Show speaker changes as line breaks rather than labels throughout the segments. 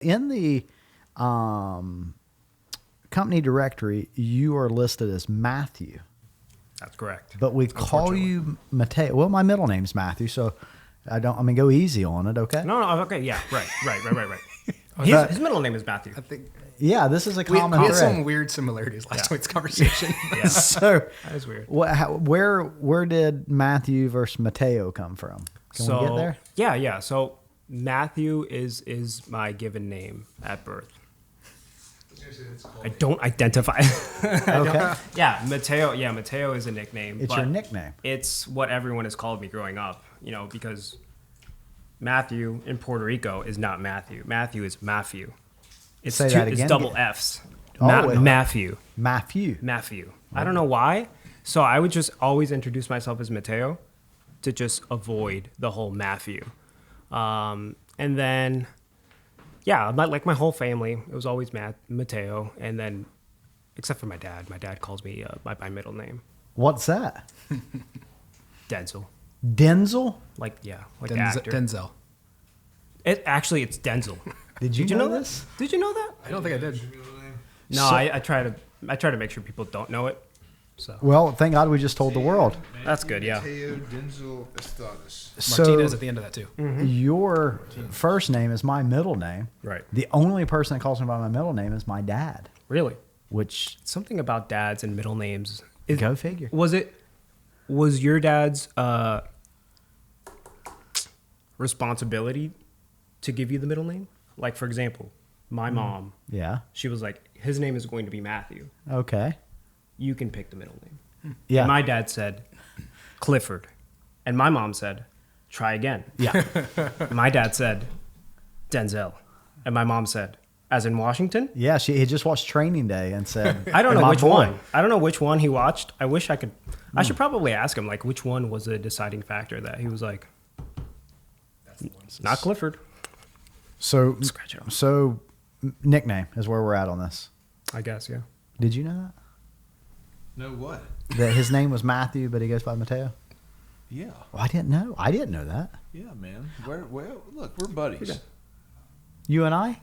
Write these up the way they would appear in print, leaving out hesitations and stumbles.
In the company directory, you are listed as Matthew,
That's correct.
but we call you Mateo. Well, my middle name's Matthew, so go easy on it, okay?
No, okay, yeah, right. His middle name is Matthew.
I think
Yeah, this is a
we
common
had
thread.
some weird similarities last week's conversation.
Yeah,
So,
that is weird.
where did Matthew versus Mateo come from? Can we get there?
Yeah. So Matthew is my given name at birth. I don't identify.
Okay.
Yeah, Mateo. Yeah, Mateo is a nickname.
It's
but
your nickname.
It's what everyone has called me growing up. Because Matthew in Puerto Rico is not Matthew. Matthew is Matthew. It's
Say that again.
It's double F's.
Oh,
Matthew.
Matthew.
I don't know why. So I would just always introduce myself as Mateo to just avoid the whole Matthew. And then, yeah, like my whole family, it was always Mateo. And then, except for my dad. My dad calls me by my middle name.
What's that?
Denzel.
Denzel?
Like the actor.
Denzel.
It's Denzel.
Did you know this?
Did you know that?
I don't think I did.
No,
So-
I try to make sure people don't know it. So
Well, thank God we just told the world.
That's good, yeah.
Mateo Denzel Estades.
Martinez
So
at the end of that too.
your first name is my middle name.
Right.
The only person that calls me by my middle name is my dad,
Really?
which,
Something about dads and middle names.
go figure.
Was your dad's responsibility to give you the middle name? Like, for example, my mom,
Yeah.
she was like, his name is going to be Matthew.
Okay.
You can pick the middle name.
Yeah.
And my dad said, Clifford. And my mom said, try again.
Yeah.
My dad said, Denzel. And my mom said, as in Washington?
Yeah. He just watched Training Day and said,
I don't know
"My
which
boy."
one. I don't know which one he watched. I wish I could. I should probably ask him, like, which one was the deciding factor that he was like, not Clifford.
So,
Scratch it off.
so nickname is where we're at on this.
I guess, yeah.
Did you know that?
No what?
That his name was Matthew, but he goes by Mateo?
Yeah.
Well, I didn't know. I didn't know that.
Yeah, man. Well, look, we're buddies.
You and I?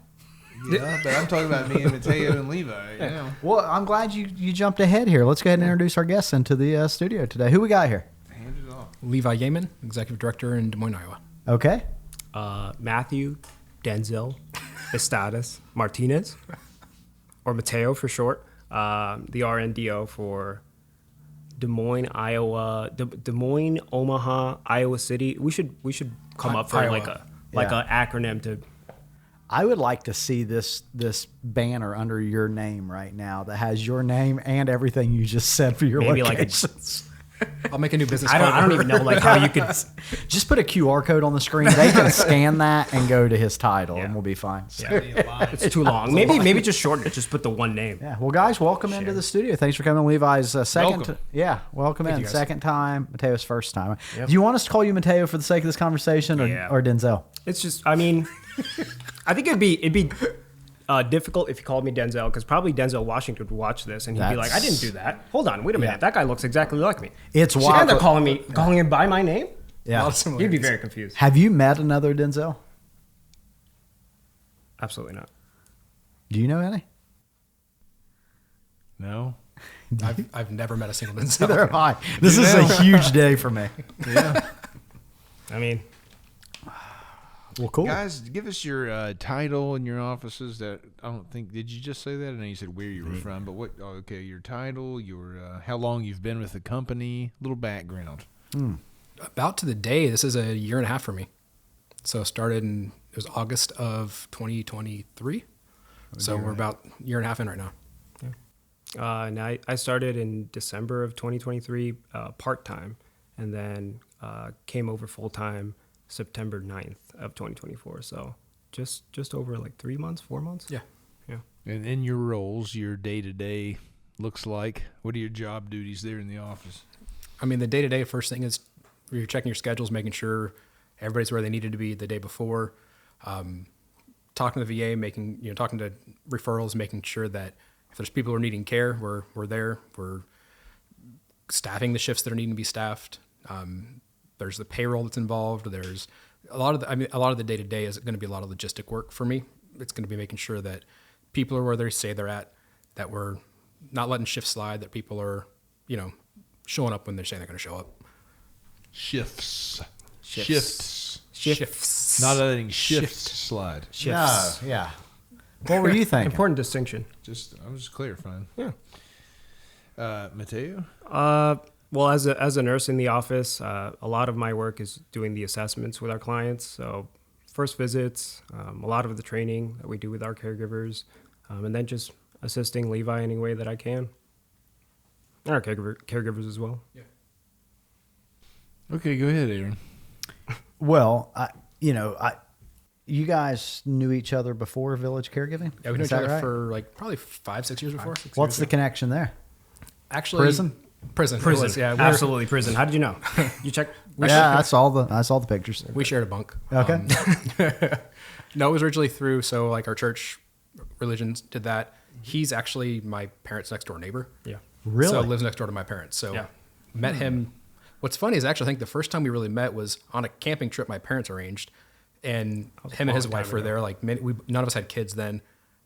Yeah, but I'm talking about me and Mateo and Levi. You know.
Well, I'm glad you jumped ahead here. Let's go ahead and introduce our guests into the studio today. Who we got here?
Hand it off.
Levi Yamen, Executive Director in Des Moines, Iowa.
Okay.
Matthew, Denzel, Estades, Martinez, or Mateo for short. The RNDO for Des Moines, Iowa, Des Moines, Omaha, Iowa City. We should come up for
Iowa.
like a acronym to.
I would like to see this banner under your name right now that has your name and everything you just said for your
Maybe like a-
locations.
I'll make a new business
I
card.
don't even know like how you could.
Just put a QR code on the screen. They can scan that and go to his title, and we'll be fine.
It's too long. Maybe just shorten it. Just put the one name.
Yeah. Well, guys, welcome into the studio. Thanks for coming. Levi's second.
Welcome.
Welcome in.
you, guys.
Second time. Mateo's first time.
Yep.
Do you want us to call you Mateo for the sake of this conversation, or Denzel?
It's just, I mean, I think it'd be difficult if you called me Denzel, because probably Denzel Washington would watch this and he'd be like, I didn't do that. Hold on, wait a minute.
Yeah.
That guy looks exactly like me.
It's
And
wild.
they're calling him by my name.
Yeah.
Lots of
You'd be
similarities.
very confused.
Have you met another Denzel?
Absolutely not.
Do you know any?
No.
I've never met a single Denzel.
Neither have I. This is a huge day for me.
Yeah.
I mean,
Well, cool.
Guys, give us your title and your offices. That I don't think. Did you just say that? I know you said where you were from, but what? Oh, okay, your title, your how long you've been with the company, a little background.
About to the day, this is a year and a half for me. So it was August of 2023. So we're about a year and a half in right now.
and I started in December of 2023 part-time, and then came over full-time September 9th of 2024. So just over like 3 months, 4 months.
Yeah.
And in your roles, your day-to-day looks like, what are your job duties there in the office?
I mean, the day-to-day first thing is you're checking your schedules, making sure everybody's where they needed to be the day before. Talking to the VA, talking to referrals, making sure that if there's people who are needing care, we're there. We're staffing the shifts that are needing to be staffed. There's the payroll that's involved. There's a lot of the day-to-day is going to be a lot of logistic work for me, it's going to be making sure that people are where they say they're at, that we're not letting shifts slide, that people are, showing up when they're saying they're going to show up.
Shifts.
Shifts.
Not letting shifts slide.
Shifts.
No, yeah. What were you thinking?
Important distinction.
I'm just clarifying.
Yeah.
Mateo?
Well, as a nurse in the office, a lot of my work is doing the assessments with our clients. So first visits, a lot of the training that we do with our caregivers, and then just assisting Levi any way that I can. And our caregivers as well.
Yeah.
Okay, go ahead, Aaron.
Well, you guys knew each other before Village Caregiving?
Yeah, we knew
Is
each
that
other
right?
for like probably 5-6 years before.
What's the connection there?
Actually,
Prison?
Prison.
Prison.
It was, yeah,
Absolutely prison. How did you know? You checked?
I saw the pictures.
We shared a bunk.
Okay.
No, it was originally through, so like our church religions did that. He's actually my parents' next door neighbor.
Yeah.
Really?
So lives next door to my parents. So
Yeah.
met him. What's funny is actually I think the first time we really met was on a camping trip my parents arranged, and him and his wife were there. Like none of us had kids then,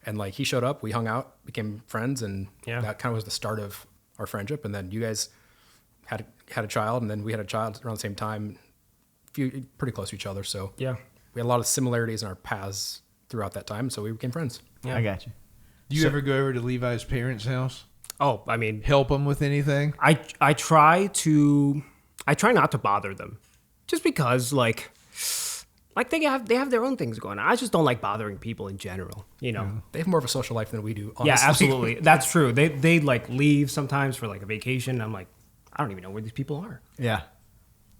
and like he showed up, we hung out, became friends, and that kind of was the start of our friendship. And then you guys had a child, and then we had a child around the same time, pretty close to each other. So
Yeah.
we had a lot of similarities in our paths throughout that time. So we became friends.
Yeah.
I got you.
Do you ever go over to Levi's parents' house?
Oh, I mean,
Help them with anything?
I try not to bother them, just because like they have their own things going on. I just don't like bothering people in general.
They have more of a social life than we do. Honestly.
Yeah, absolutely. That's true. They like leave sometimes for like a vacation. I'm like, I don't even know where these people are.
Yeah.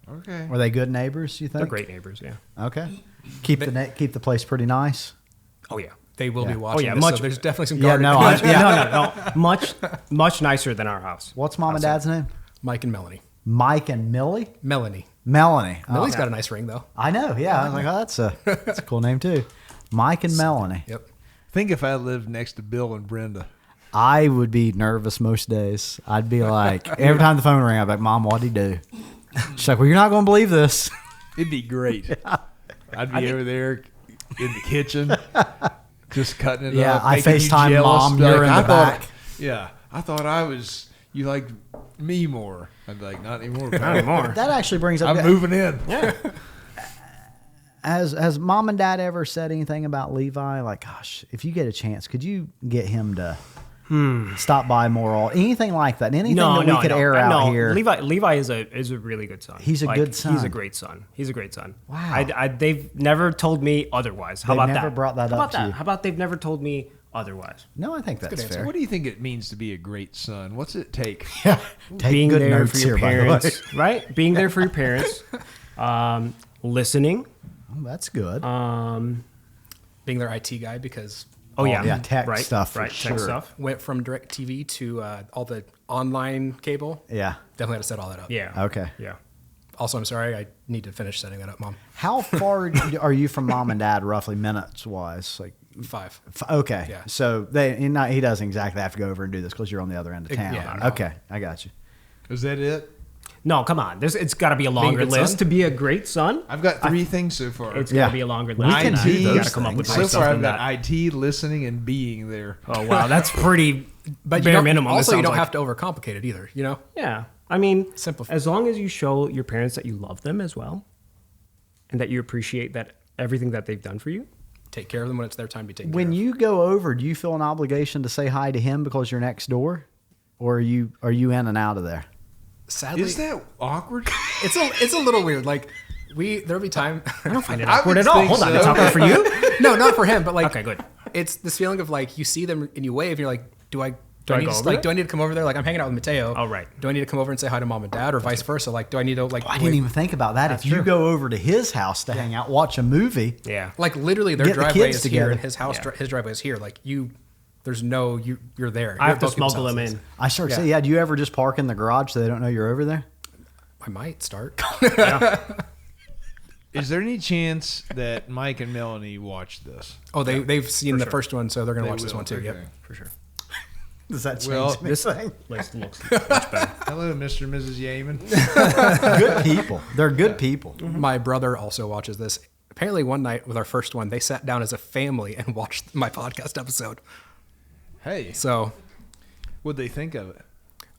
Okay.
Were they good neighbors, you think?
They're great neighbors. Yeah.
Okay. Keep the place pretty nice.
Oh yeah.
They will be
Yeah.
watching.
Oh, yeah,
this,
much-
so there's definitely some
Yeah,
guarded.
no,
No. Much nicer than our house.
What's mom and dad's name?
Mike and Melanie.
Mike and Millie?
Melanie.
Melanie. Oh,
Millie's got a nice ring though.
I know. Yeah. I was like, oh, that's a cool name too. Mike and Melanie.
Yep.
Think if I lived next to Bill and Brenda.
I would be nervous most days. I'd be like, every time the phone rang, I'd be like, Mom, what'd he do? She's like, well, you're not going to believe this.
It'd be great. I'd be over there in the kitchen, just cutting it
Yeah,
up.
I
making you
FaceTime
jealous.
Mom, you're in
I
the
thought,
back.
Yeah, I thought you liked me more. I'd be like, not anymore.
Not
pal.
anymore.
That actually brings up.
I'm moving in.
Yeah.
Has Mom and Dad ever said anything about Levi? Like, gosh, if you get a chance, could you get him to stop by more? Anything like that? Anything that we could air out here?
Levi is a really good son.
He's a good son.
He's a great son. He's a great son.
Wow.
They've never told me otherwise. How
They've
about
never
that?
brought that
How
up
about
to
that?
you.
How about they've never told me otherwise?
No, I think that's
good answer.
fair.
What do you think it means to be a great son? What's it take?
Yeah, take
Being
good
there
notes
for your
here, by the way.
parents, right? Being there for your parents, listening.
Oh, that's good.
Being their IT guy because
Oh yeah,
yeah, tech
right,
stuff for
right,
sure.
tech stuff.
went from DirecTV to all the online cable.
Yeah.
Definitely had to set all that up.
Yeah.
Okay.
Yeah.
Also, I'm sorry, I need to finish setting that up, Mom.
How far are you from Mom and Dad, roughly minutes wise? Like,
5.
okay.
Yeah.
So he doesn't exactly have to go over and do this because you're on the other end of town.
Yeah, no.
Okay, I got you.
Is that it?
No, come on. It's got to be a longer
good
list
son?
to be a great son.
I've got 3 things so far.
It's
Yeah.
got to be a longer
We
list.
can
than
do
that. You
those
got to come up with
things.
more
so
stuff
far, I've
than
got
that.
IT, listening, and being there.
Oh wow, that's pretty
But
bare minimum.
Also,
it
you
sounds
don't
like.
have to overcomplicate it either. You know,
Yeah, I mean,
Simplify.
as long as you show your parents that you love them as well, and that you appreciate that everything that they've done for you.
take care of them when it's their time to be taken
When
care of.
you go over, do you feel an obligation to say hi to him because you're next door, or are you in and out of there?
Sadly,
Is that awkward?
it's a little weird. Like there'll be time.
I don't find it
I
awkward
would
at all.
think
Hold on,
so.
it's awkward for you.
No, not for him, but like
Okay, good.
It's this feeling of like you see them and you wave and you're like, do I
I
need
go
to,
over
like
there?
do I need to come over there? Like I'm hanging out with Mateo.
Oh, right.
Do I need to come over and say hi to Mom and Dad, or vice versa? Like do I need to like?
I didn't even think about that. If you go over to his house to hang out, watch a movie,
Yeah.
like literally their
Get the
driveway
kids
is
together.
here and his house
Yeah.
his driveway is here. Like you're there.
I
You're
have
at
to
both people's
smuggle them
houses.
in.
I start to
Yeah.
say, yeah. Do you ever just park in the garage so they don't know you're over there?
I might start.
Is there any chance that Mike and Melanie watch this?
Oh, they've seen the
sure.
first one, so they're gonna
They
watch this
will,
one too.
okay.
Yep, for sure.
Does that change
Well,
anything?
List looks much better.
Hello, Mr. and Mrs. Yamen.
Good people. They're good people.
My brother also watches this. apparently one night with our first one, they sat down as a family and watched my podcast episode.
Hey,
So
what'd they think of it?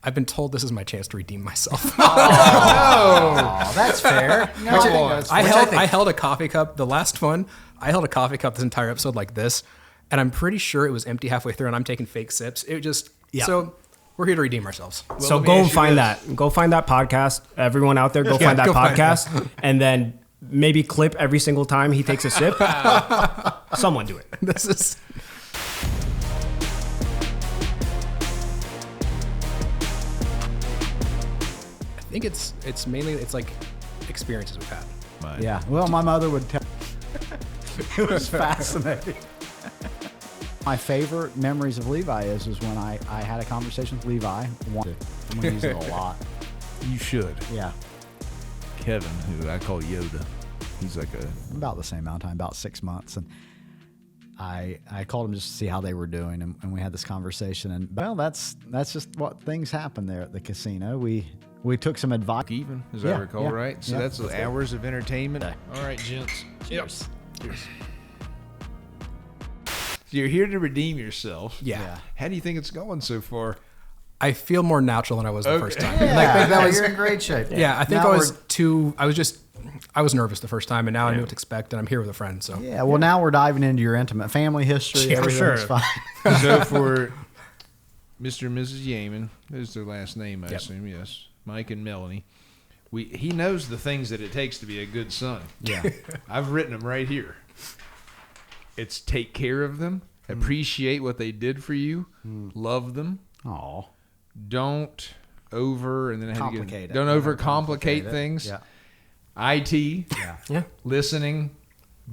I've been told this is my chance to redeem myself.
Oh, that's fair. No,
I held a coffee cup. The last one, I held a coffee cup this entire episode like this, and I'm pretty sure it was empty halfway through, and I'm taking fake sips. It just so we're here to redeem ourselves.
Well, so go and find that. Go find that podcast. Everyone out there, go find that podcast, and then maybe clip every single time he takes a sip. Someone do it.
This is. I think it's mainly like experiences we've had.
Mine.
Yeah. Well, my mother would tell. It was fascinating. My favorite memories of Levi is when I had a conversation with Levi. I'm going to use it a lot.
You should.
Yeah.
Kevin, who I call Yoda, he's like
About the same amount of time, about 6 months. And I called him just to see how they were doing, and we had this conversation. And well, that's just what things happen there at the casino. We took some advice.
even, as I recall, right? So that's hours of entertainment. All right, gents.
Cheers.
Cheers. So you're here to redeem yourself.
Yeah.
How do you think it's going so far?
I feel more natural than I was the first time.
Yeah, you're in great shape.
Yeah, I think
Now
I was nervous the first time, and now I knew what to expect, and I'm here with a friend. So
Yeah, well, now we're diving into your intimate family history.
Yeah, for
Everything's
sure.
fine.
So for Mr. and Mrs. Yamen, is their last name, I assume, yes. Mike and Melanie. He knows the things that it takes to be a good son.
Yeah.
I've written them right here. It's take care of them, appreciate what they did for you, love them.
Oh.
Don't
Complicate it.
Don't overcomplicate things.
Yeah.
IT,
Yeah.
listening,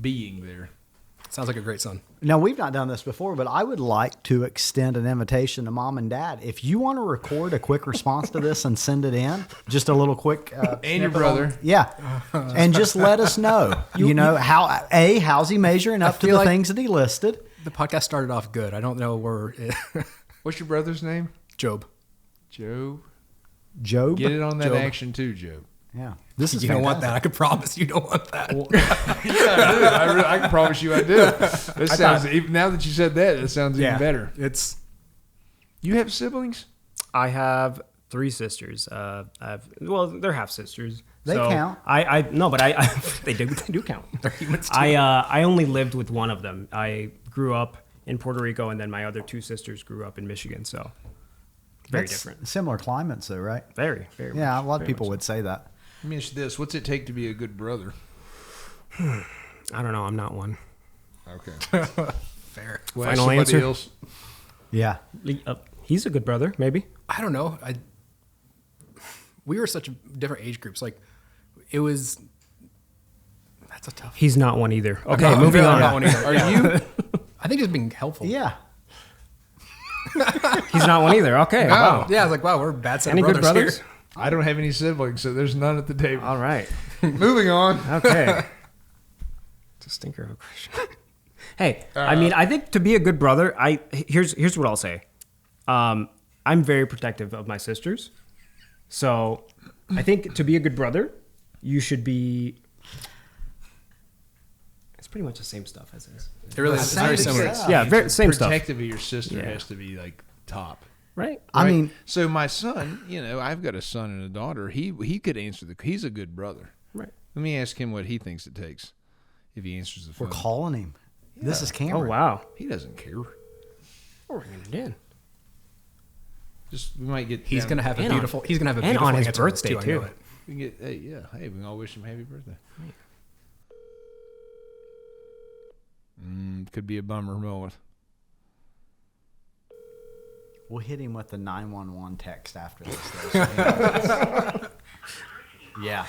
being there.
sounds like a great son.
Now, we've not done this before, but I would like to extend an invitation to mom and dad. If you want to record a quick response to this and send it in, just a little quick.
And your brother.
And just let us know, how's he measuring up to the things that he listed?
The podcast started off good. I don't know where.
What's your brother's name?
Job.
Job.
Job?
Get it on that
Job.
action too, Job.
Yeah. This is
You don't want that. I can promise you don't want that.
Yeah, I can promise you I do. This sounds even now that you said that, it sounds even better.
It's
You have siblings?
I have 3 sisters. They're half sisters.
They count.
They do count.
they're humans too.
I only lived with one of them. I grew up in Puerto Rico, and then my other 2 sisters grew up in Michigan. So very different.
Similar climates, though, right?
Very, very.
Yeah,
much,
a lot of
very
people
much
would say that.
Let me ask you this. What's it take to be a good brother?
so. I don't know. I'm not one.
Okay.
Fair.
Well,
Final
somebody
answer?
else.
Yeah.
He's a good brother, maybe.
I don't know. We were such different age groups. Like, it was. That's a tough.
He's not one either. Okay, moving on.
Not one either.
Are you?
I think it's being helpful.
Yeah.
He's not one either. Okay. Wow.
Yeah, I was like, wow, we're bad set
Any
of
good
brothers
brothers?
here.
I don't have any siblings, so there's none at the table.
All right.
Moving on.
Okay. It's a stinker of a question. Hey, I mean, I think to be a good brother, here's what I'll say. I'm very protective of my sisters. So I think to be a good brother, you should be. It's pretty much the same stuff as this.
It really is. It's very similar.
Yeah, same stuff.
Protective of your sister
Yeah.
has to be like top.
Right?
I
Right?
mean,
So my son, I've got a son and a daughter. He could answer he's a good brother.
Right.
Let me ask him what he thinks it takes if he answers the
we're
phone.
calling him. This is
Oh,
Cameron.
wow.
He doesn't care.
We're going to do.
Just we might get.
He's
down-
gonna have a
And
beautiful. He's gonna have a
and
beautiful
on his
answer to this,
birthday,
I know
too.
it.
We can get. Hey, we can all wish him happy birthday. Could be a bummer moment.
We'll hit him with the 911 text after this. Though, yeah.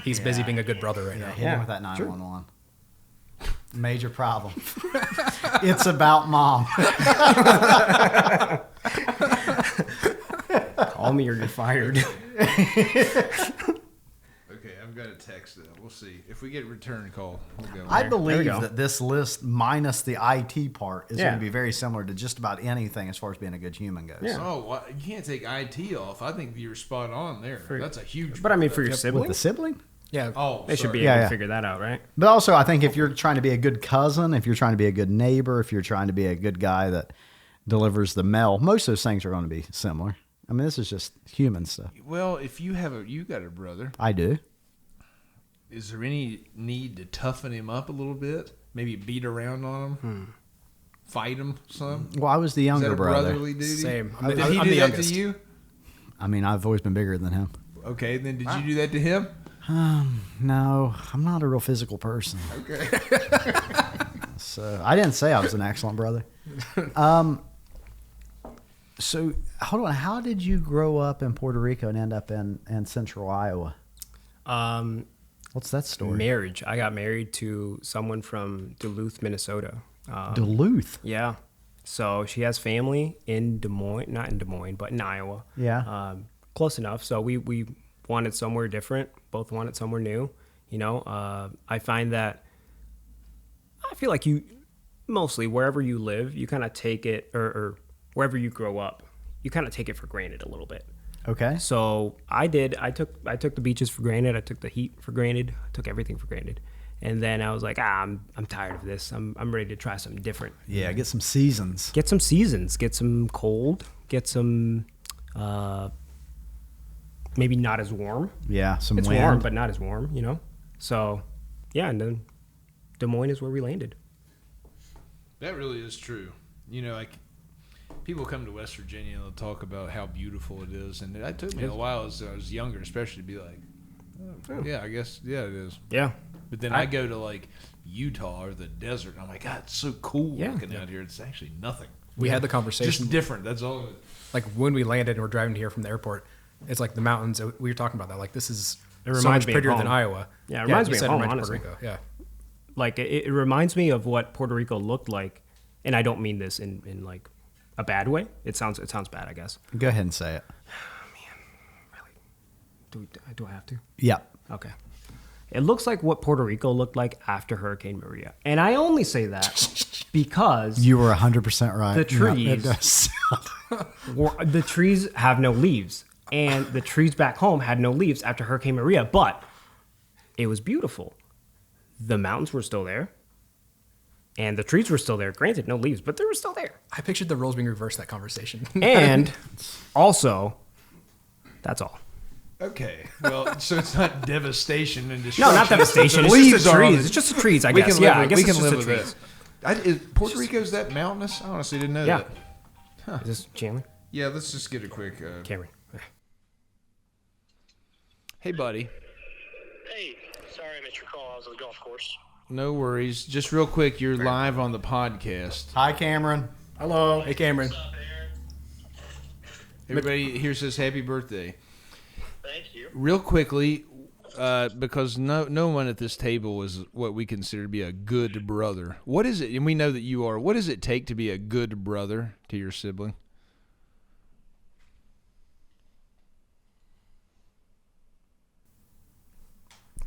He's busy being a good brother right
Yeah,
now.
hit him with that 911. Major problem. It's about mom.
Call me or you're fired.
Okay, I've got a text though. We'll see if we get a return call. We'll go.
I
There we
believe
go.
that this list minus the IT part is going
Yeah.
to be very similar to just about anything as far as being a good human goes.
Yeah.
Oh, well, you can't take IT off. I think you're spot on there. That's a huge.
But I mean, for your
With
sibling?
the sibling?
Yeah.
Oh,
They should be
Yeah,
able
yeah.
to figure that out, right?
But also, I think if you're trying to be a good cousin, if you're trying to be a good neighbor, if you're trying to be a good guy that delivers the mail, most of those things are going to be similar. I mean, this is just human stuff.
Well, if you got a brother,
I do.
is there any need to toughen him up a little bit? Maybe beat around on him, fight him some.
Well, I was the
Is
younger
that a
brother.
brotherly duty?
Same.
Did he
I'm
do
the
that
youngest.
to you?
I mean, I've always been bigger than him.
Okay, then did you do that to him?
No, I'm not a real physical person.
Okay.
So I didn't say I was an excellent brother. So hold on. How did you grow up in Puerto Rico and end up in central Iowa? What's that story?
Marriage. I got married to someone from Duluth, Minnesota.
Duluth.
Yeah. So she has family in Des Moines, not in Des Moines, but in Iowa.
Yeah.
Close enough. So we wanted somewhere different. Both wanted somewhere new. You know, I find that I feel like you mostly wherever you live, you kind of take it, or wherever you grow up, you kind of take it for granted a little bit.
Okay.
So I did. I took the beaches for granted. I took the heat for granted. I took everything for granted. And then I was like, I'm tired of this. I'm ready to try something different.
Yeah, get some seasons.
Get some seasons. Get some cold. Get some maybe not as warm.
Yeah, some
It's
wind.
warm, but not as warm, you know? So, yeah, and then Des Moines is where we landed.
That really is true. You know, like people come to West Virginia and they'll talk about how beautiful it is, and it took me a while as I was younger, especially to be like, oh, yeah, I guess, yeah, it is.
Yeah.
But then I go to like Utah or the desert, and I'm like, God, it's so cool
Yeah.
looking out here. It's actually nothing.
We had the conversation.
Just different. That's all.
Like when we landed and we're driving here from the airport, it's like the mountains. We were talking about that. Like this is
It
so
reminds
much
me of
prettier than
home.
Iowa.
Yeah, it reminds
you
me of
said it
home,
reminds
honestly.
Puerto Rico. Yeah.
Like, it reminds me of what Puerto Rico looked like, and I don't mean this in like a bad way. It sounds bad, I guess.
Go ahead and say it.
Do I have to?
Yeah.
Okay. It looks like what Puerto Rico looked like after Hurricane Maria. And I only say that because
You were 100% right.
The
Yeah, it
trees.
does.
the trees have no leaves. And the trees back home had no leaves after Hurricane Maria. But it was beautiful. The mountains were still there. And the trees were still there. Granted, no leaves, but they were still there.
I pictured the roles being reversed that conversation.
And also, that's all.
Okay. Well, so it's not devastation and
No,
destruction.
not devastation. It's
Leaves
just the
are on
trees.
it.
It's just the trees, I
We
guess.
can
Yeah,
live
I
with,
guess
we
it's
can
just
live
the
with
trees.
that. Puerto Rico's that mountainous? I honestly didn't know
Yeah.
that.
Is this Chandler?
Yeah, let's just get a quick.
Cameron.
Hey, buddy.
Hey, sorry I missed your call. I was at the golf course.
No worries. Just real quick, you're live on the podcast.
Hi, Cameron.
Hello. Hey, Cameron.
What's up, Aaron?
Everybody here says happy birthday.
Thank you.
Real quickly, because no one at this table is what we consider to be a good brother. What is it? And we know that you are. What does it take to be a good brother to your sibling?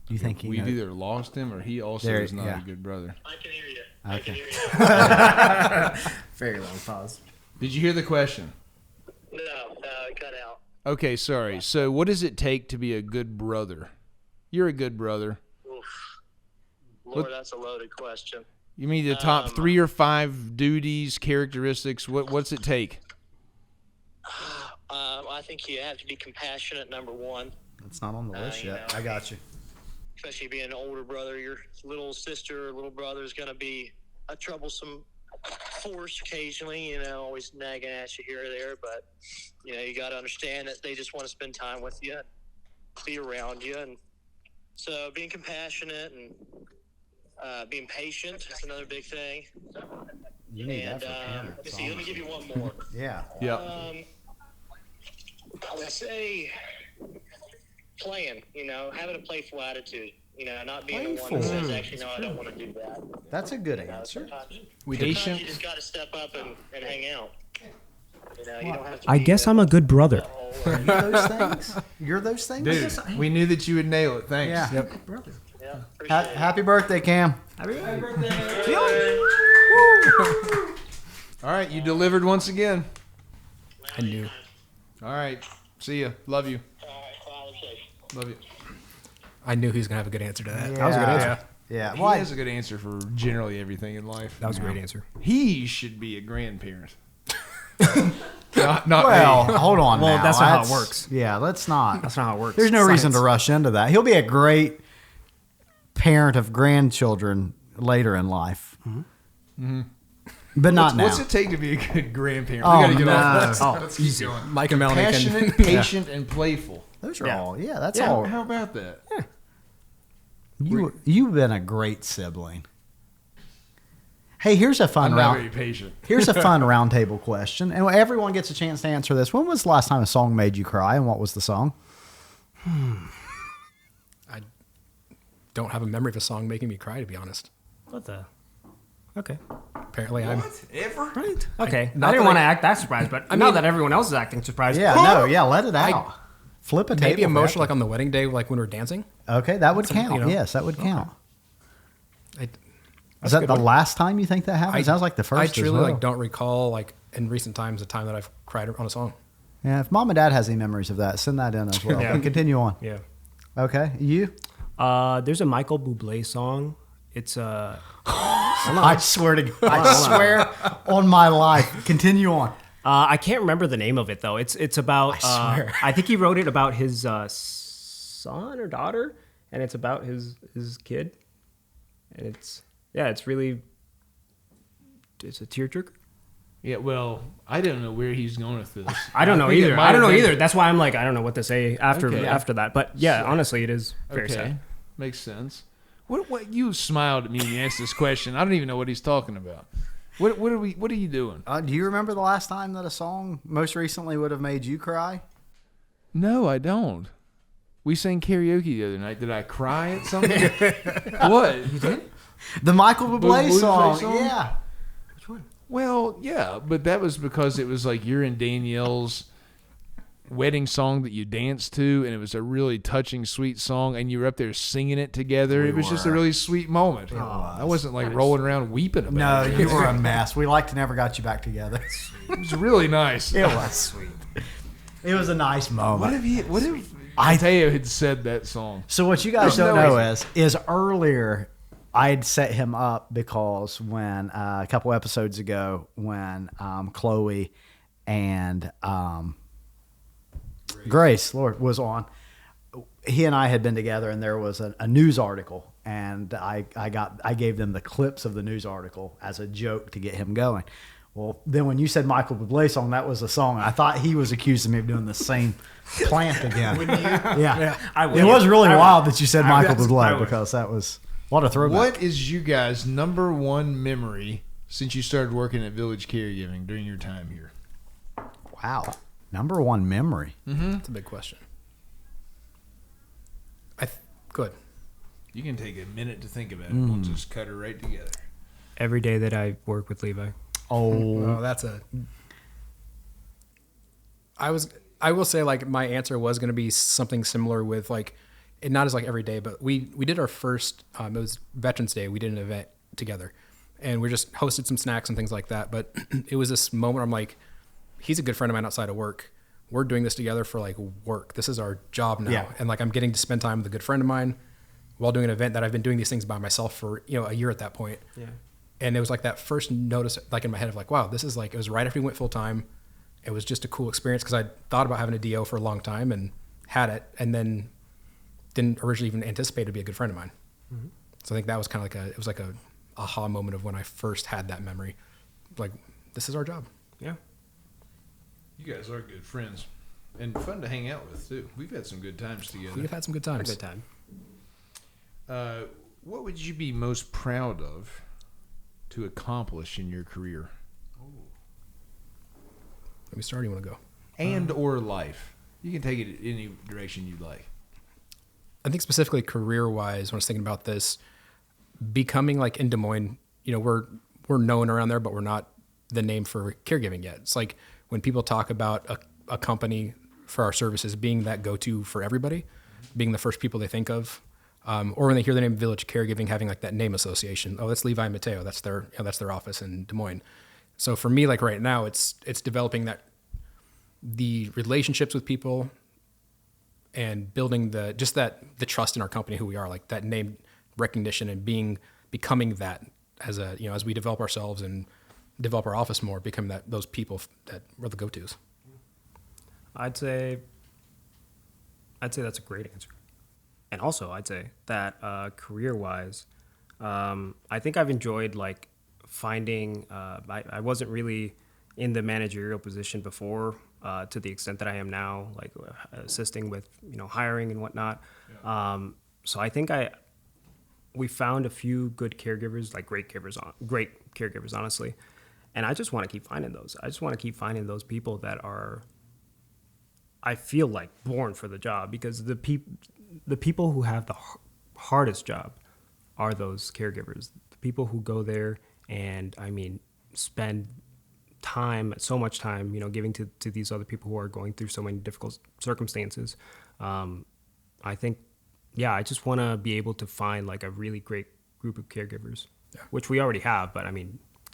Do you think he
We've
knows?
either lost him or he also
There-
is not
yeah.
a good brother.
I can hear you.
Okay.
I can hear you.
Very long pause.
Did you hear the question?
No, it cut out.
Okay, sorry. So, what does it take to be a good brother? You're a good brother.
Oof. Lord, that's a loaded question.
You mean the top 3 or 5 duties, characteristics? What's it take?
I think you have to be compassionate, number one.
It's not on the list
you
yet.
know.
I got you.
Especially being an older brother, your little sister or little brother is going to be a troublesome force occasionally, always nagging at you here or there. But, you got to understand that they just want to spend time with you and be around you. And so being compassionate and being patient is another big thing.
You need
And
that for Cameron.
let me see, let me give you one more.
Yeah.
Yeah.
I would say playing, having a playful attitude, not being the one that says, actually, no, I don't want to do that.
That's a good answer.
Sometimes you just got to step up and hang out. You don't have to
I
be
guess
the-
I'm a good brother.
the whole-
You're those things. You're those things.
Dude, we knew that you would nail it. Thanks.
Yeah.
Yeah, appreciate it.
Happy birthday, Cam.
All right, you delivered once again.
I knew.
All right. See ya. Love you.
All right, well, okay.
Love you.
I knew he was going to have a good answer to that.
That was a good answer.
Yeah.
He
Well,
has a good answer for generally everything in life.
That was a great answer.
He should be a grandparent. not
well,
me.
hold on.
Well,
now.
that's not how it works.
Yeah, let's not.
That's not how it works.
There's no reason to
Science.
rush into that. He'll be a great parent of grandchildren later in life, but not now.
What's it take to be a good grandparent?
Oh,
We gotta get
no.
off that.
Oh,
Let's keep going.
Mike and Melanie
Passionate,
can.
patient, and playful.
Those are
Yeah.
all. Yeah, that's
Yeah.
all.
How about that?
You've been a great sibling. Hey, here's a fun
I'm not very
round.
patient.
Here's a fun roundtable question, and everyone gets a chance to answer this. When was the last time a song made you cry, and what was the song?
I don't have a memory of a song making me cry, to be honest.
What the? Okay.
Apparently, I'm.
Ever?
Right. Okay.
Not
I didn't
that
want to
I-
act that surprised, but now
mean-
that everyone else is acting surprised.
Yeah, no, yeah, let it out. Flip a table.
Maybe
for
emotional, like
that.
on the wedding day, like when we're dancing.
Okay, that would count.
you know.
Yes, that would count.
I,
Is that the last time you think that happened?
I-
Sounds like the first.
I
as
truly
well.
like don't recall like in recent times a time that I've cried on a song.
Yeah, if mom and dad has any memories of that, send that in as well.
Yeah.
And continue on.
Yeah.
Okay, you.
There's a Michael Bublé song. It's
I swear to God, I swear on my life. Continue on.
I can't remember the name of it though. It's about.
I swear.
I think he wrote it about his son or daughter, and it's about his kid, and it's really. It's a tearjerker.
Yeah, well, I don't know where he's going with this.
I don't know
think it
either.
might
I don't know
have been-
either. That's why I'm like I don't know what to say after
Okay.
after that. But yeah, honestly, it is very
Okay,
sad.
makes sense. What you smiled at me when you asked this question? I don't even know what he's talking about. What are you doing?
Do you remember the last time that a song most recently would have made you cry?
No, I don't. We sang karaoke the other night. Did I cry at something? What? You did?
The Michael Bublé
Bublé
song.
song?
Yeah.
Well, yeah, but that was because it was like your and Danielle's wedding song that you danced to, and it was a really touching, sweet song, and you were up there singing it together. It was just a really sweet moment. I wasn't like rolling around weeping
No,
about it.
you were a mess. We liked to never got you back together.
It was really nice.
It was sweet. It was a nice moment.
What if Mateo had said that song?
So what you guys
There's
don't
no
know
reason.
is earlier I'd set him up because when a couple episodes ago when Chloe and Grace Lord was on, he and I had been together and there was a news article and I gave them the clips of the news article as a joke to get him going. Well, then when you said Michael Bublé song, that was the song. I thought he was accusing me of doing the same plant again. Yeah.
I would.
It was really
I would.
wild that you said Michael
I
Bublé
would.
because that was what a throwback.
What is you guys' number one memory since you started working at Village Caregiving during your time here?
Wow. Number one memory.
That's a big question. Good.
You can take a minute to think about it. We'll just cut her right together.
Every day that I work with Levi.
Oh,
Oh, that's a. I will say like my answer was going to be something similar with like, it not as like every day, but we did our first. It was Veterans Day. We did an event together, and we just hosted some snacks and things like that. But it was this moment where I'm like, he's a good friend of mine outside of work. We're doing this together for like work. This is our job now,
Yeah.
and like I'm getting to spend time with a good friend of mine while doing an event that I've been doing these things by myself for a year at that point.
Yeah.
And it was like that first notice, like in my head of like, wow, this is like, it was right after we went full time. It was just a cool experience because I thought about having a DO for a long time and had it, and then didn't originally even anticipate it to be a good friend of mine. So I think that was kind of like it was like a aha moment of when I first had that memory. Like, this is our job.
Yeah.
You guys are good friends and fun to hang out with too. We've had some good times together.
We've had some good times.
Good time.
What would you be most proud of to accomplish in your career
Let me start. You want to go?
and or life? You can take it any direction you'd like.
I think specifically career-wise, when I was thinking about this, becoming like in Des Moines, we're known around there, but we're not the name for caregiving yet. It's like when people talk about a company for our services being that go-to for everybody, being the first people they think of, or when they hear the name Village Caregiving, having like that name association. Oh, that's Levi and Mateo. That's their office in Des Moines. So for me, like right now, it's developing the relationships with people and building the trust in our company, who we are, like that name recognition, and becoming that as as we develop ourselves and develop our office more, become those people that we're the go-tos.
I'd say that's a great answer. And also, I'd say that career-wise, I think I've enjoyed like finding. I wasn't really in the managerial position before to the extent that I am now, like assisting with hiring and whatnot. Yeah. So I think we found a few good caregivers, like great caregivers, honestly. And I just want to keep finding those. I just want to keep finding those people that are, I feel like, born for the job, because the people who have the hardest job are those caregivers. The people who go there and, spend so much time, giving to these other people who are going through so many difficult circumstances. I think, I just want to be able to find like a really great group of caregivers, which we already have, but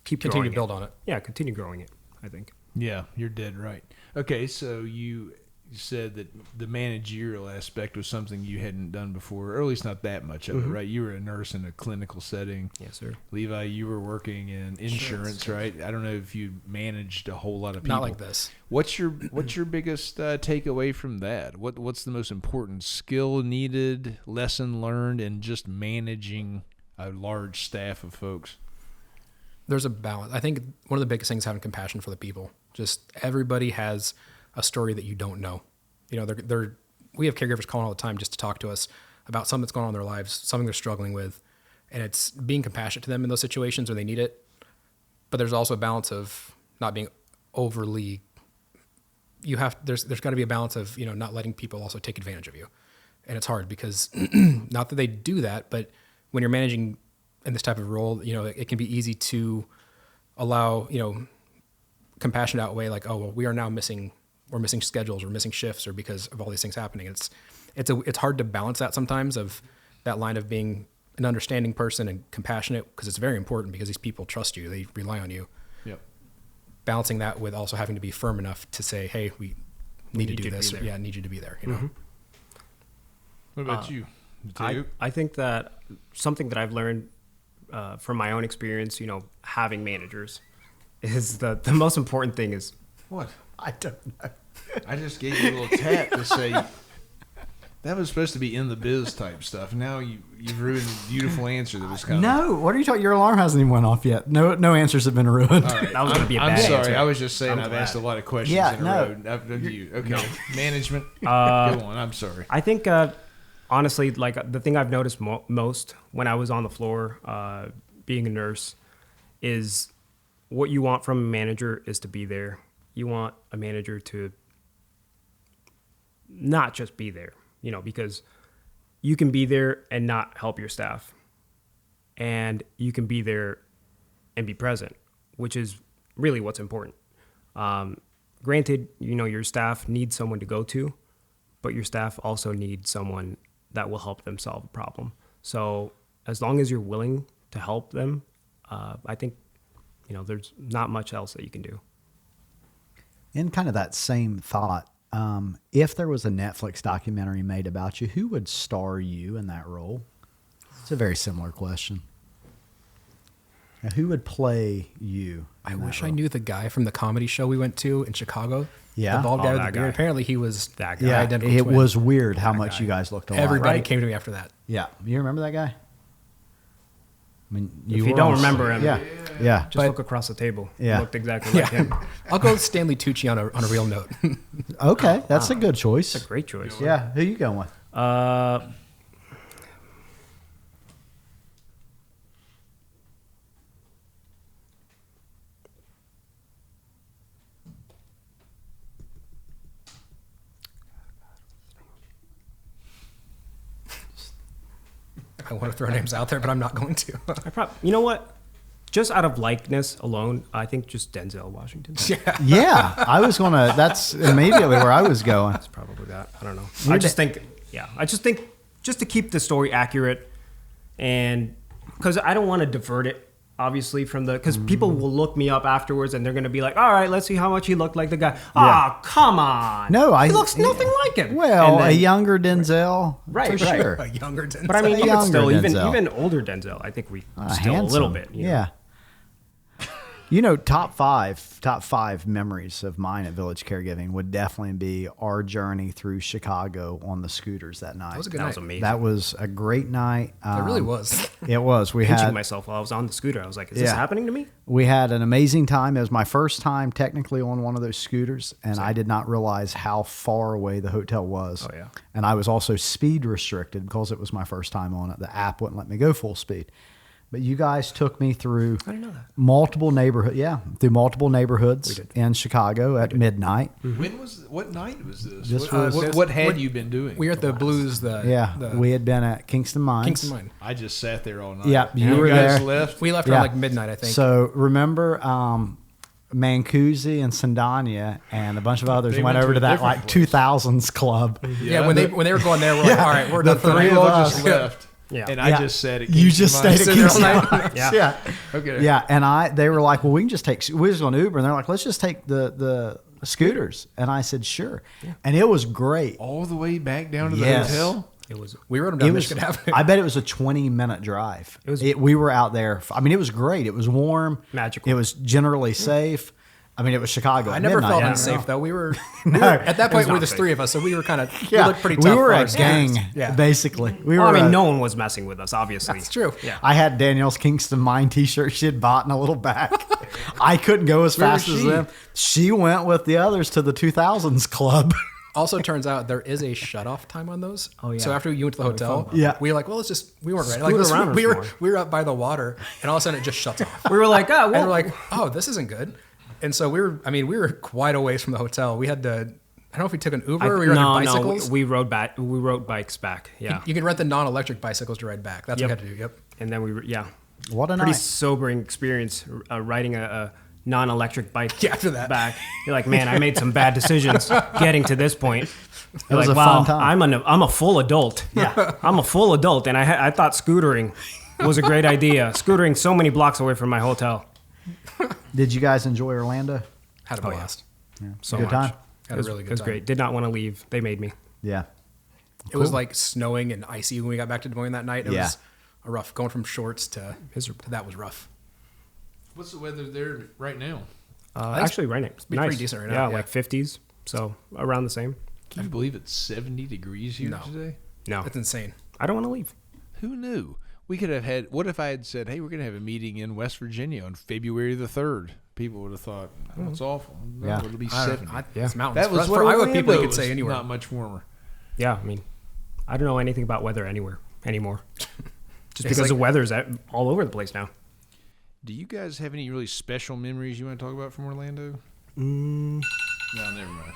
continue
to build on it.
Yeah, continue growing it, I think.
Yeah, you're dead right. Okay, so you said that the managerial aspect was something you hadn't done before, or at least not that much of it, right? You were a nurse in a clinical setting.
Yes, sir.
Levi, you were working in insurance, right? I don't know if you managed a whole lot of people.
Not like this.
What's your biggest takeaway from that? What's the most important skill needed, lesson learned, in just managing a large staff of folks?
There's a balance. I think one of the biggest things is having compassion for the people. Just everybody has a story that you don't know. We have caregivers calling all the time just to talk to us about something that's going on in their lives, something they're struggling with. And it's being compassionate to them in those situations where they need it. But there's also a balance of not being overly, there's got to be a balance of, not letting people also take advantage of you. And it's hard because not that they do that, but when you're managing in this type of role, it can be easy to allow, compassion to outweigh like, oh, well, we're missing schedules or missing shifts or because of all these things happening. It's hard to balance that sometimes, of that line of being an understanding person and compassionate, because it's very important because these people trust you. They rely on you.
Yep.
Balancing that with also having to be firm enough to say, hey, we need to do this. I need you to be there.
Mm-hmm.
What about you?
I think that something that I've learned from my own experience, having managers, is the most important thing is
what?
I don't know.
I just gave you a little tap to say that was supposed to be in the biz type stuff. Now you've ruined a beautiful answer that was coming.
No, what are you talking? Your alarm hasn't even went off yet. No answers have been ruined.
All right.
That was going to be a bad
I'm sorry.
answer.
I was just saying I've asked a lot of questions in a row. Okay. No. Management. Go on. I'm sorry.
I think, honestly, like the thing I've noticed most when I was on the floor, being a nurse, is what you want from a manager is to be there. You want a manager to not just be there, because you can be there and not help your staff. And you can be there and be present, which is really what's important. Granted, your staff needs someone to go to, but your staff also needs someone that will help them solve a problem. So as long as you're willing to help them, I think, there's not much else that you can do.
In kind of that same thought, if there was a Netflix documentary made about you, who would star you in that role? It's a very similar question. Now, who would play you?
I wish I knew the guy from the comedy show we went to in Chicago.
Yeah.
The bald guy with the
that
beard.
guy.
Apparently he was that guy.
Yeah,
Identical
it
twin.
was weird how much you guys looked alike.
Everybody
right?
came to me after that.
Yeah. You remember that guy? I mean,
If you
were
don't
on-
remember him,
Yeah.
just look across the table.
Yeah.
He looked exactly like him.
I'll go with Stanley Tucci on a real note.
Okay. That's a good choice.
It's a great choice.
Yeah. Who you going with?
I want to throw names out there, but I'm not going to.
You know what? Just out of likeness alone, I think just Denzel Washington.
Yeah. I was going to, that's immediately where I was going.
It's probably that. I don't know. I just think just to keep the story accurate, and because I don't want to divert it, obviously because people will look me up afterwards and they're going to be like, all right, let's see how much he looked like the guy. Ah, come on.
No,
he looks nothing like him.
Well,
And then-
a younger Denzel,
Right,
for
right.
sure.
A younger Denzel.
But I mean,
a
you could
younger
still,
Denzel.
even older Denzel, I think we still a
Handsome.
little bit. You know?
Yeah. You know, top five memories of mine at Village Caregiving would definitely be our journey through Chicago on the scooters that night.
That was a good
That
night.
was amazing.
That was a great night.
It really was.
It was. We
Pinching
had
myself while I was on the scooter. I was like, is this
Yeah.
happening to me?
we had an amazing time. It was my first time technically on one of those scooters, and I did not realize how far away the hotel was.
Oh, yeah.
And I was also speed restricted because it was my first time on it. The app wouldn't let me go full speed. But you guys took me through
I didn't know that.
multiple neighborhoods in Chicago at midnight.
What night was this?
This
what,
was-
what had you been doing?
We were at the Blues.
Yeah, we had been at Kingston Mines.
Kingston Mine.
I just sat there all night.
Yeah, you were
guys
there.
left.
We left
Yeah.
around like midnight, I think.
So remember, Mancusi and Sandania and a bunch of others
They
went
went
over
to
to
a
that
different
like
place.
2000s club.
yeah, when they were going there, we're like, all right, we're done for the
three
night.
of
all
us.
just left.
Yeah.
And I just sat at
You
Kingston
just
Mines.
stayed at
Sit there all
Kingston
night?
Mines.
Yeah.
Yeah.
Okay.
Yeah, and they were like, well, we can just we're just going to Uber, and they're like, let's just take the scooters, and I said, sure, and it was great.
All the way back down to the
Yes.
hotel.
It was.
We rode them down
It was,
Michigan Avenue.
I bet it was a 20-minute drive. We were out there. I mean, it was great. It was warm,
Magical.
It was generally safe. I mean, it was Chicago.
I
at
never
midnight.
felt
Yeah.
unsafe though. We were at that point. We were
not
the
safe.
three of us, so we were kind of
Yeah,
we looked pretty tough.
we were
for
a
our
gang,
standards. Yeah,
basically. We
Well,
were.
I mean,
a-
no one was messing with us, obviously.
that's true.
Yeah.
I had Danielle's Kingston Mine T-shirt she had bought in a little bag. I couldn't go as
Where was
fast as
she?
them. She went with the others to the 2000s club.
Also, turns out there is a shut-off time on those.
Oh, yeah.
So after you went to the hotel,
Yeah.
we were like, well, let's just we weren't ready.
Scoot
Like this,
around
we
us
were
more.
we were up by the water, and all of a sudden it just shuts off.
We were like, oh,
And
well,
we're like, oh, this isn't good. And so we were quite a ways from the hotel. We had to, I don't know if we took an Uber or we rode bicycles.
we rode back. We rode bikes back. Yeah.
You can rent the non-electric bicycles to ride back. That's
Yep.
what we had to do. Yep.
And then
What a
pretty
night.
sobering experience riding a non-electric bike.
Yeah, after that.
back, you're like, man, I made some bad decisions getting to this point. You're
was
like,
a
wow,
fun time.
I'm a full adult. Yeah, I'm a full adult, and I thought scootering was a great idea. Scootering so many blocks away from my hotel.
Did you guys enjoy Orlando?
Had a
Oh, yeah.
blast.
So
Good
much.
time?
Had
It was,
a really
it
good
was
time.
great. Did not want to leave. They made me.
Yeah.
It was like snowing and icy when we got back to Des Moines that night. It
Yeah.
was a rough going from shorts to
Miserable.
that was rough.
What's the weather there right now?
Actually, right next.
been pretty decent right now,
Yeah,
yeah.
like 50s. So around the same.
Can you believe it's 70 degrees here
No.
today?
No,
That's insane.
I don't want to leave.
Who knew? We could have had. What if I had said, "Hey, we're going to have a meeting in West Virginia on February the 3rd"? People would have thought, "Oh, it's awful." No,
Yeah.
it'll be
I don't
70.
know.
Yeah.
It's mountains.
That was
for
what
Iowa
Orlando
people. You could
was,
say anywhere.
Not much warmer.
Yeah, I mean, I don't know anything about weather anywhere anymore. Just because
like-
the weather's all over the place now.
Do you guys have any really special memories you want to talk about from Orlando? No, never mind.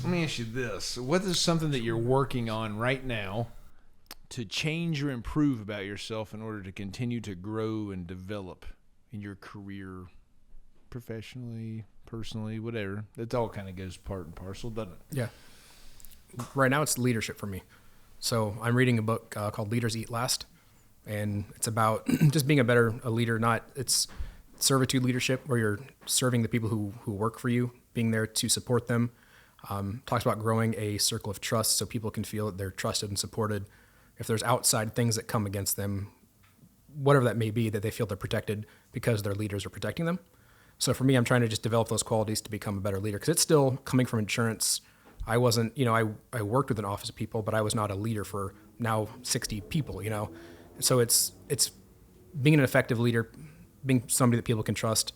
Let me ask you this. What is something that you're working on right now to change or improve about yourself in order to continue to grow and develop in your career, professionally, personally, whatever? That all kind of goes part and parcel, doesn't it?
Yeah. Right now, it's leadership for me. So I'm reading a book called Leaders Eat Last, and it's about just being a leader. It's servitude leadership, where you're serving the people who work for you, being there to support them. Talks about growing a circle of trust so people can feel that they're trusted and supported. If there's outside things that come against them, whatever that may be, that they feel they're protected because their leaders are protecting them. So for me, I'm trying to just develop those qualities to become a better leader, because it's still coming from insurance. I wasn't, I worked with an office of people, but I was not a leader for now 60 people, So it's being an effective leader, being somebody that people can trust,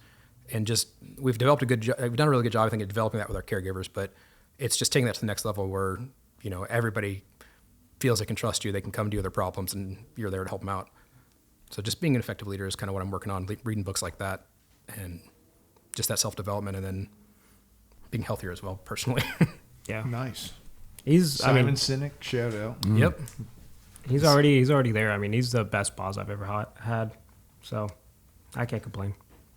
and just we've done a really good job, I think, at developing that with our caregivers. But it's just taking that to the next level where everybody feels they can trust you, they can come to you with their problems, and you're there to help them out. So just being an effective leader is kind of what I'm working on, reading books like that, and just that self-development, and then being healthier as well, personally.
Yeah,
Nice.
he's.
Simon Sinek, shout out.
Yep.
He's already there. I mean, he's the best boss I've ever had. So I can't complain.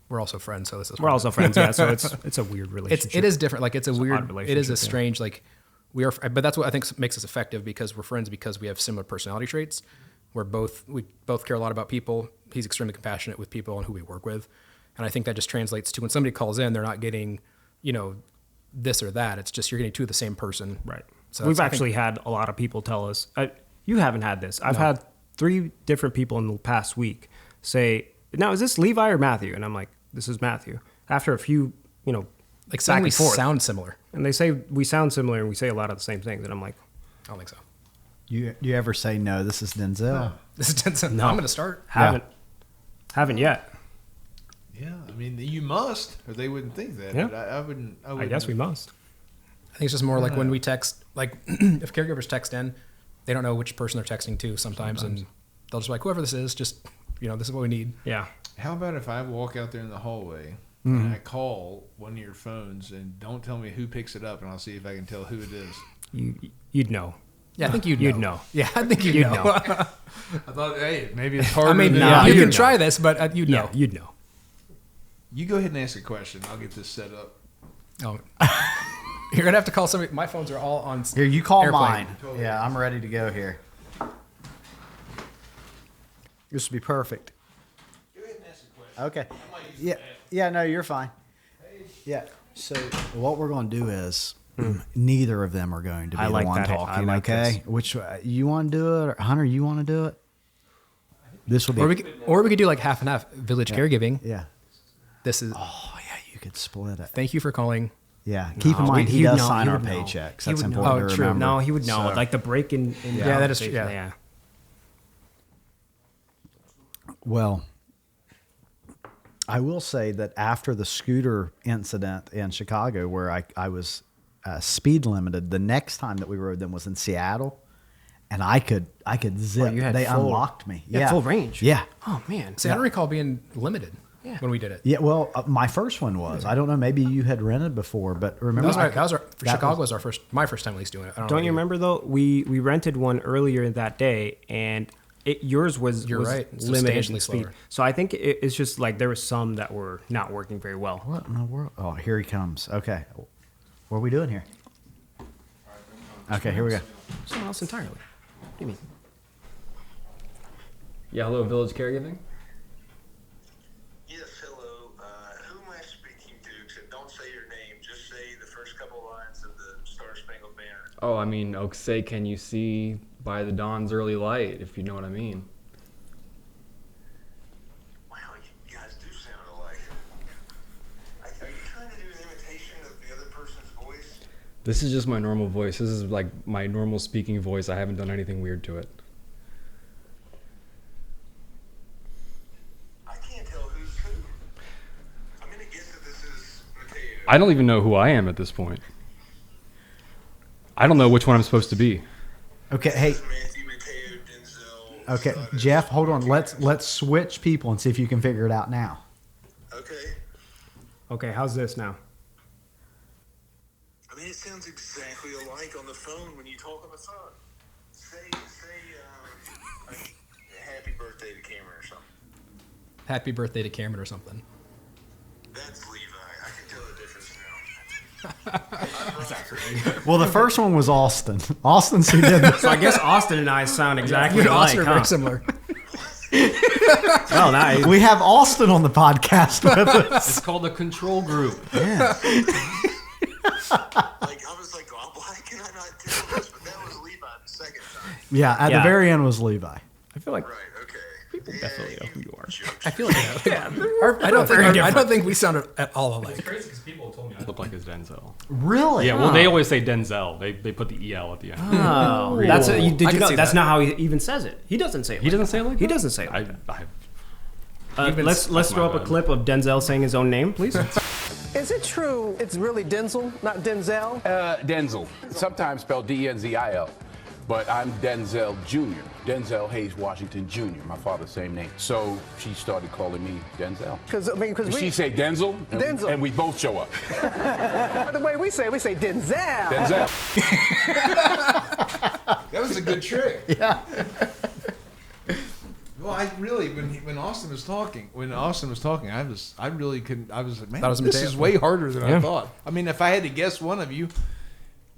We're also friends, so this is
We're also friends, yeah. So it's a weird relationship.
it is different. Like it's a
It's an
weird.
odd
It is a
relationship, yeah.
strange. Like we are, but that's what I think makes us effective, because we're friends because we have similar personality traits. we both care a lot about people. He's extremely compassionate with people and who we work with. And I think that just translates to when somebody calls in, they're not getting, this or that. It's just you're getting two of the same person.
Right.
So
We've actually had a lot of people tell us, you haven't had this. I've had 3 different people in the past week say, now, is this Levi or Matthew? And I'm like, this is Matthew. After a few,
like saying we sound similar.
And they say we sound similar and we say a lot of the same things. And I'm like,
I don't think so.
You ever say, no, this is Denzel?
No.
This is Denzel.
No.
I'm going to start.
Haven't yet.
Yeah, I mean, you must, or they wouldn't think that.
Yeah.
But I wouldn't.
I guess we must.
I think it's just more like when we text, like if caregivers text in, they don't know which person they're texting to sometimes. And they'll just be like, whoever this is, just, this is what we need.
Yeah.
How about if I walk out there in the hallway and I call one of your phones and don't tell me who picks it up, and I'll see if I can tell who it is.
You'd know.
Yeah, I think you'd know. Yeah, I think you'd know.
I thought, hey, maybe it's harder.
I mean,
than
you
you'd
can
know.
try this, but you'd know.
You'd know.
You go ahead and ask a question. I'll get this set up.
Oh. You're going to have to call somebody. My phones are all on
Here, you call
airplane.
mine. Yeah, I'm ready to go here. This would be perfect.
Go ahead and ask a question.
Okay. Yeah, no, you're fine. Yeah. So what we're going to do is neither of them are going to be
I like
the one
that. I
talking,
like
okay?
this.
Which you want to do it, or Hunter, you want to do it? This will be
Or we could do like half and half. Village caregiving.
Yeah.
This is.
Oh, yeah, you could split it.
Thank you for calling.
Yeah. Keep in
No,
mind, he
he'd
does
know,
sign
he
our
would know.
paychecks.
He
That's
would know.
important
Oh,
to
true.
remember.
No, he would know.
So-
Like the break in
Yeah, that is true.
conversation.
Yeah.
Well, I will say that after the scooter incident in Chicago, where I was speed limited, the next time that we rode them was in Seattle, and I could zip.
Well, you had
they
full-
unlocked me.
you had full range.
Yeah.
Oh man.
See, I don't recall being limited when we did it.
Yeah. Well, my first one was. I don't know. Maybe you had rented before, but remember,
Chicago was my first time at least doing it. I
Don't you remember though? We rented one earlier that day, and yours was
You're right.
limited in
Substantially
speed.
slower.
So I think it's just like there was some that were not working very well.
What in the world? Oh, here he comes. Okay. What are we doing here? Okay, here we go.
Someone else entirely. What do you mean?
Yeah, hello, Village Caregiving.
Yes, hello. Who am I speaking to? Except don't say your name. Just say the first couple lines of the Star Spangled Banner.
Oh, I mean, say, can you see by the dawn's early light, if you know what I mean.
Wow, you guys do sound alike. Are you trying to do an imitation of the other person's voice?
This is just my normal voice. This is like my normal speaking voice. I haven't done anything weird to it.
I can't tell who's who. I'm going to guess that this is Mateo.
I don't even know who I am at this point. I don't know which one I'm supposed to be.
Okay, hey.
This is Matthew, Mateo, Denzel.
Okay,
Estades.
Jeff, hold on. Let's switch people and see if you can figure it out now.
Okay.
Okay, how's this now?
I mean, it sounds exactly alike on the phone when you talk on the phone. Say, like, happy birthday to Cameron or something.
Happy birthday to Cameron or something.
That's Levi. I can tell the difference now.
Well, the first one was Austin. Austin's who did this.
So I guess Austin and I sound exactly
You and
alike,
Austin are
huh?
very similar.
Well, now
We have Austin on the podcast with us.
It's called a control group.
Yeah.
Like, I was like, oh, why can I not tell this? But that was Levi the second time.
Yeah, at the
Yeah.
very end was Levi.
I feel like
Right, okay.
people definitely know who you are.
I feel like I don't think we sound at all alike.
Crazy because people told me I look like his Denzel.
Really?
Yeah, well, they always say Denzel. They put the EL at the end.
Oh, that's
I
did you
can
know?
see
That's
that.
not how he even says it. He doesn't say it.
He doesn't say it like
He
that?
doesn't say it. Like let's
that's
throw
my
up a
bad.
clip of Denzel saying his own name, please.
Is it true it's really Denzel, not Denzel?
Denzel, sometimes spelled D-E-N-Z-I-L, but I'm Denzel Jr., Denzel Hayes Washington Jr., my father's same name. So she started calling me Denzel.
Because
She
we,
say Denzel,
Denzel.
and we both show up.
the way we say Denzel.
Denzel.
That was a good trick.
Yeah.
Well, I really when Austin was talking, I really couldn't. I was like, man,
That was
this
Mateo.
is way harder than I thought. I mean, if I had to guess one of you,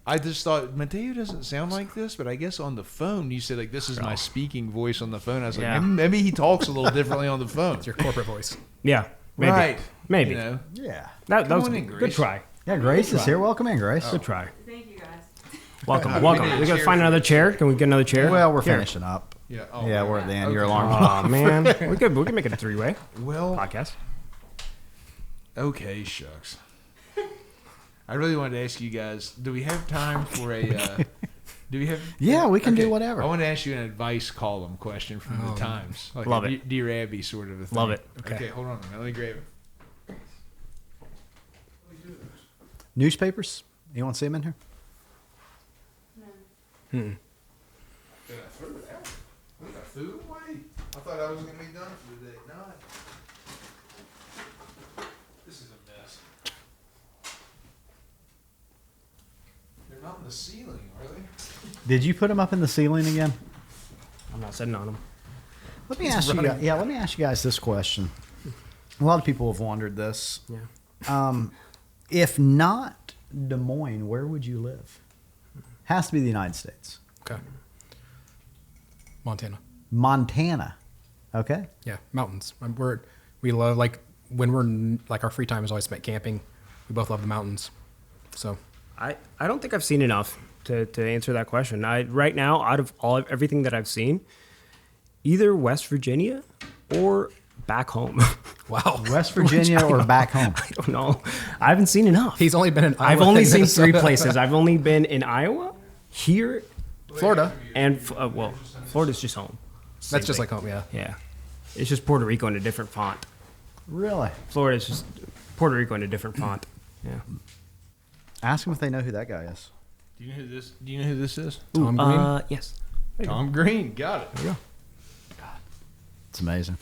I just thought Mateo doesn't sound like this, but I guess on the phone you said like this is my speaking voice on the phone. I was like,
Yeah.
maybe he talks a little differently on the phone.
It's your corporate voice.
Yeah. Maybe.
Right.
Maybe.
You know?
Yeah.
That
Come
was
on
a
in,
good
Grace.
try.
Yeah, Grace is here. Welcome in, Grace.
Good try.
Thank you, guys.
Welcome.
We
Welcome.
need a
We gotta
chair
find
for
another
this.
chair. Can we get another chair?
Well, we're
Here.
finishing up.
Yeah.
Yeah, we're at the end. Your
Okay.
alarm.
Oh man, we could make it a 3-way
Well,
podcast.
okay, shucks. I really wanted to ask you guys, do we have time for a do we have
Yeah, we can do
Okay,
whatever.
I want to ask you an advice column question from the Times. Like
Love
a
it.
Dear Abby sort of a thing.
Love it.
Okay, hold on a minute. Let me grab it.
Newspapers? You want to see them in here?
Did I throw it out? Did I threw it away? I thought I was going to be done for the day. Not. This is a mess. They're not in the ceiling, are they?
Did you put them up in the ceiling again?
I'm not sitting on them.
Let me ask you. Yeah, let me ask you guys this question. A lot of people have wondered this.
Yeah.
If not Des Moines, where would you live? Has to be the United States.
Okay. Montana.
Montana. Okay.
Yeah, mountains. We love, like, when we're, like, our free time is always spent camping. We both love the mountains. So,
I don't think I've seen enough to answer that question. Right now, out of everything that I've seen, either West Virginia or back home.
wow.
West Virginia or back home?
I don't know. I haven't seen enough.
He's only been in Iowa
I've only
and
seen
Minnesota.
3 places. I've only been in Iowa, here,
Florida.
and well, Florida's just home.
That's just
thing.
like home, yeah.
Yeah. It's just Puerto Rico in a different font.
Really?
Florida's just Puerto Rico in a different font. Yeah.
Ask them if they know who that guy is.
Do you know who this? Do you know who this is?
Tom Green.
Yes.
Tom Green. Got it.
There you go.
It's amazing.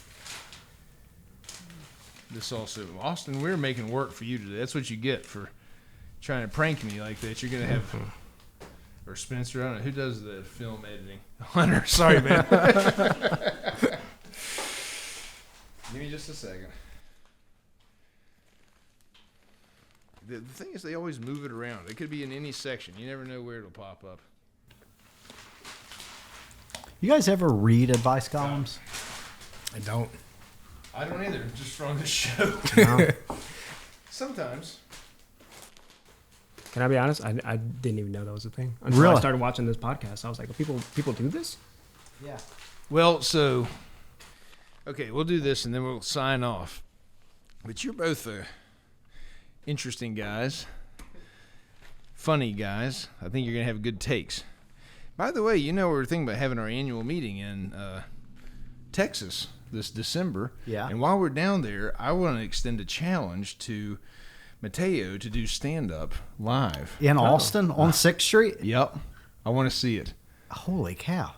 This also, Austin, we're making work for you today. That's what you get for trying to prank me like that. You're gonna have, or Spencer. I don't know who does the film editing. Hunter. Sorry, man. Give me just a second. The thing is, they always move it around. It could be in any section. You never know where it'll pop up.
You guys ever read advice columns?
I don't.
I don't either. Just from the show.
No.
Sometimes.
Can I be honest? I didn't even know that was a thing until
Really?
I started watching this podcast. I was like, people do this?
Yeah.
Well, so, okay, we'll do this and then we'll sign off. But you're both interesting guys, funny guys. I think you're going to have good takes. By the way, you know, we're thinking about having our annual meeting in Texas this December.
Yeah.
And while we're down there, I want to extend a challenge to Mateo to do stand-up live.
In Austin on 6th Street?
Yep. I want to see it.
Holy cow.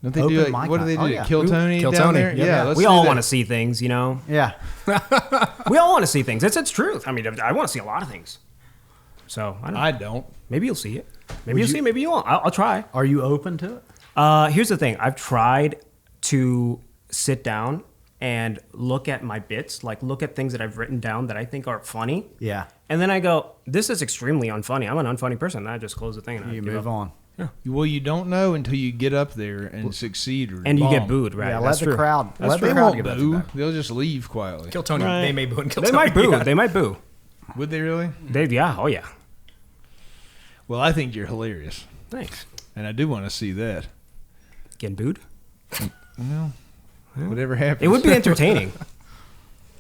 Don't they
Open
do
mic
what do they do?
night. Oh, yeah.
Kill Tony
Kill
down
Tony.
there?
Yep.
Yeah. Let's
We
do
all
that.
want to see things, you know.
Yeah.
We all want to see things. It's truth. I mean, I want to see a lot of things. So I don't know.
I don't.
Maybe you'll see it. Maybe you'll see it. Maybe you won't. I'll try.
Are you open to it?
Here's the thing. I've tried to sit down and look at my bits, like look at things that I've written down that I think are funny.
Yeah.
And then I go, this is extremely unfunny. I'm an unfunny person. And I just close the thing and I
You
give
move
up.
on.
Well, you don't know until you get up there and succeed or
And you get
bomb.
booed, right?
Yeah,
That's
let the
true.
crowd.
That's
Let
true.
the
They
crowd
won't
give that
boo.
feedback.
They'll just leave quietly.
Kill Tony.
Right.
They may boo and kill
They
Tony.
might boo.
Yeah.
They might boo.
Would they really?
Yeah. Oh, yeah.
Well, I think you're hilarious,
Thanks.
and I do want to see that.
Getting booed?
Well, whatever happens.
It would be entertaining.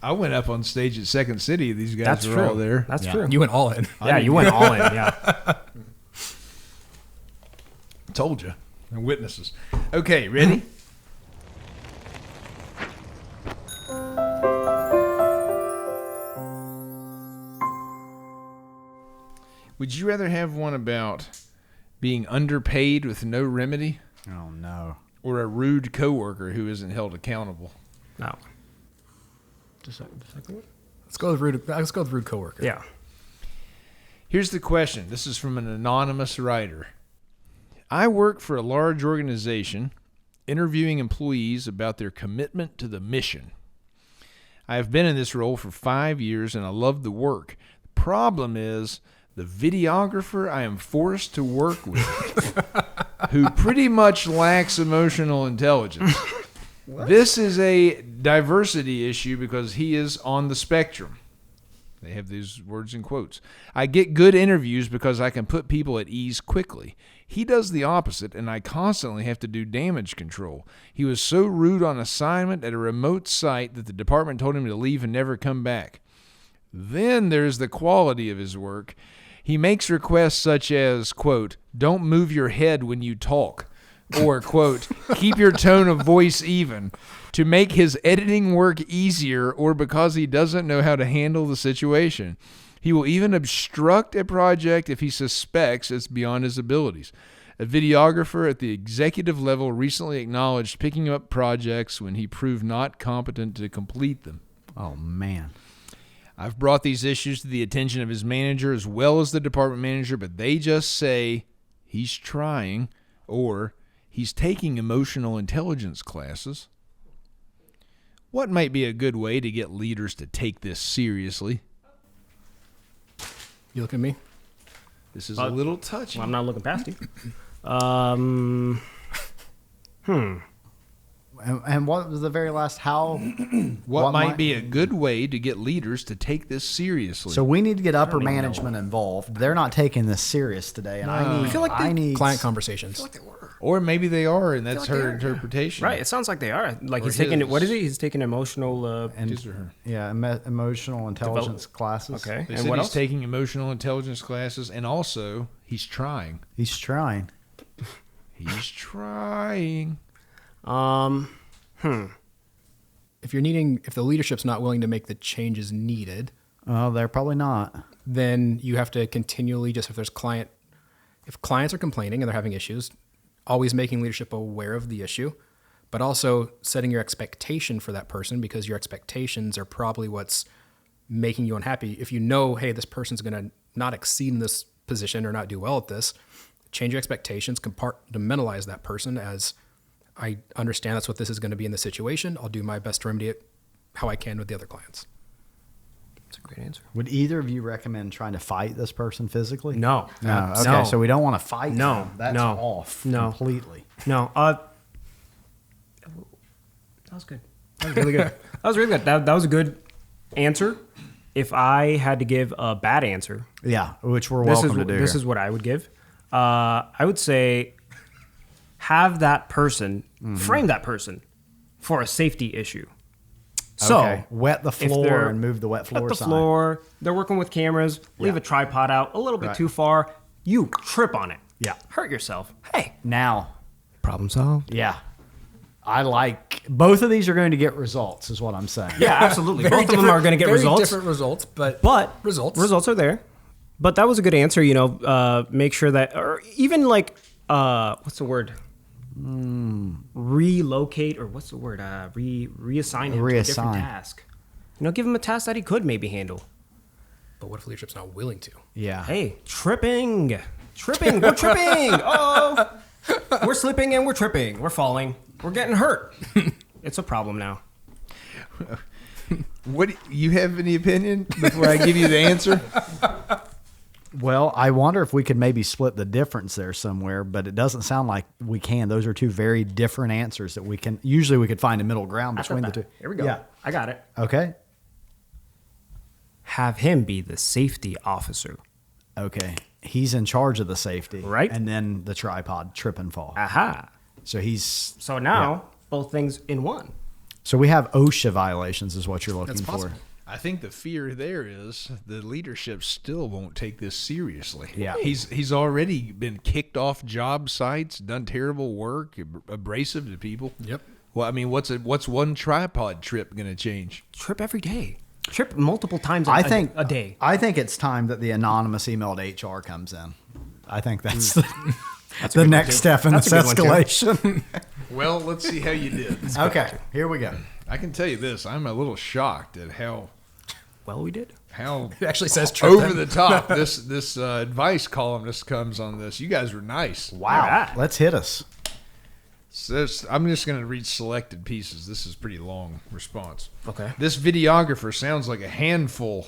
I went up on stage at Second City. These guys
That's
were
true.
all there.
That's
Yeah.
true.
You went all in.
Yeah, you went all in. Yeah.
Told you. And witnesses. Okay, ready? Would you rather have one about being underpaid with no remedy,
Oh, no.
or a rude coworker who isn't held accountable?
No. Just a second.
Let's go with rude coworker.
Yeah.
Here's the question. This is from an anonymous writer. I work for a large organization interviewing employees about their commitment to the mission. I have been in this role for 5 years and I love the work. The problem is the videographer I am forced to work with, who pretty much lacks emotional intelligence. This is a diversity issue because he is on the spectrum. They have these words in quotes. I get good interviews because I can put people at ease quickly. He does the opposite, and I constantly have to do damage control. He was so rude on assignment at a remote site that the department told him to leave and never come back. Then there's the quality of his work. He makes requests such as, quote, don't move your head when you talk, or, quote, keep your tone of voice even, to make his editing work easier or because he doesn't know how to handle the situation. He will even obstruct a project if he suspects it's beyond his abilities. A videographer at the executive level recently acknowledged picking up projects when he proved not competent to complete them.
Oh, man.
I've brought these issues to the attention of his manager as well as the department manager, but they just say he's trying or he's taking emotional intelligence classes. What might be a good way to get leaders to take this seriously?
You look at me.
This is a little touchy.
Well, I'm not looking past you.
And what was the very last? How?
What might be a good way to get leaders to take this seriously?
So we need to get upper management involved. They're not taking this serious today, and I
feel like
I need
client conversations.
or maybe they are, and that's her interpretation.
Right. It sounds like they are. Like
Or
he's taking
his.
what is he? He's taking emotional.
and
His or her.
yeah, emotional intelligence classes.
Okay.
They
And
said
what
he's
else?
taking emotional intelligence classes, and also he's trying.
He's trying.
He's trying.
If the leadership's not willing to make the changes needed,
Oh, they're probably not.
then you have to continually if clients are complaining and they're having issues, always making leadership aware of the issue, but also setting your expectation for that person, because your expectations are probably what's making you unhappy. If you know, hey, this person's going to not exceed in this position or not do well at this, change your expectations, compartmentalize that person as, I understand that's what this is going to be in the situation. I'll do my best to remedy it how I can with the other clients.
That's a great answer.
Would either of you recommend trying to fight this person physically?
No.
No. Okay,
No.
so we don't want to fight
No.
them. That's
No.
off
No.
completely.
No. That was good. That was really good. That was really good. That was a good answer. If I had to give a bad answer,
Yeah, which we're welcome to do.
this
here.
is what I would give. I would say have that person frame that person for a safety issue. So
Okay, wet the
if
floor
they're-
and move the wet floor
wet the
sign.
floor. They're working with cameras. Leave
Yeah.
a tripod out a little bit
Right.
too far. You trip on it.
Yeah.
Hurt yourself. Hey,
Now,
problem solved.
yeah, I like both of these are going to get results, is what I'm saying.
Yeah, absolutely. Both of them are going to get
very
results.
different results, but results.
Results are there. But that was a good answer. Make sure that, or even like, what's the word? Relocate, or what's the word? Reassign him to a different
Reassign.
task. Give him a task that he could maybe handle.
But what if leadership's not willing to?
Yeah.
Hey, tripping. We're tripping. Oh, we're slipping and we're tripping. We're falling. We're getting hurt. It's a problem now.
What you have any opinion before I give you the answer?
Well, I wonder if we could maybe split the difference there somewhere, but it doesn't sound like we can. Those are two very different answers that we can. Usually, we could find a middle ground between the two.
Here we go.
Yeah.
I got it.
Okay.
Have him be the safety officer.
Okay. He's in charge of the safety,
Right.
And then the tripod trip and fall.
Aha.
So he's
So now both things in one.
So we have OSHA violations, is what you're looking
That's
for.
possible.
I think the fear there is the leadership still won't take this seriously.
Yeah.
He's already been kicked off job sites, done terrible work, abrasive to people.
Yep.
Well, I mean, what's one tripod trip going to change?
Trip every day. Trip multiple times
I think
a day.
I think it's time that the anonymous email to HR comes in. I think that's the next step in
That's
this
a good one, too.
escalation.
Well, let's see how you did.
Okay, here we go.
I can tell you this: I'm a little shocked at how
Well, we did.
It actually says trip
over
then.
the top this advice columnist comes on this. You guys were nice.
Wow,
All right.
let's hit us.
So I'm just going to read selected pieces. This is a pretty long response.
Okay.
This videographer sounds like a handful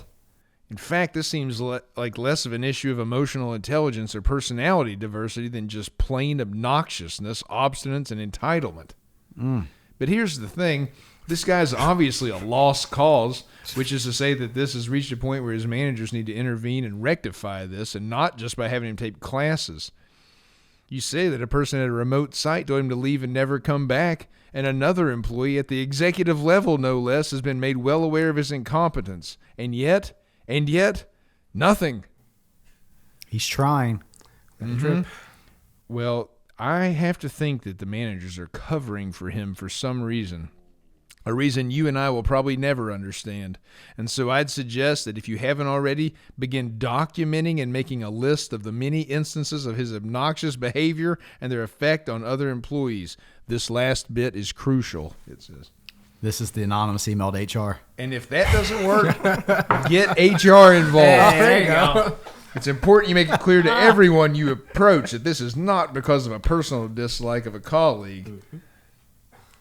In fact, this seems like less of an issue of emotional intelligence or personality diversity than just plain obnoxiousness, obstinance, and entitlement. But here's the thing. This guy's obviously a lost cause, which is to say that this has reached a point where his managers need to intervene and rectify this, and not just by having him take classes. You say that a person at a remote site told him to leave and never come back, and another employee at the executive level, no less, has been made well aware of his incompetence. And yet, nothing.
He's trying.
Well, I have to think that the managers are covering for him for some reason. A reason you and I will probably never understand. And so I'd suggest that if you haven't already, begin documenting and making a list of the many instances of his obnoxious behavior and their effect on other employees. This last bit is crucial, it says.
This is the anonymous email to HR.
And if that doesn't work, get HR involved.
There you go.
It's important you make it clear to everyone you approach that this is not because of a personal dislike of a colleague.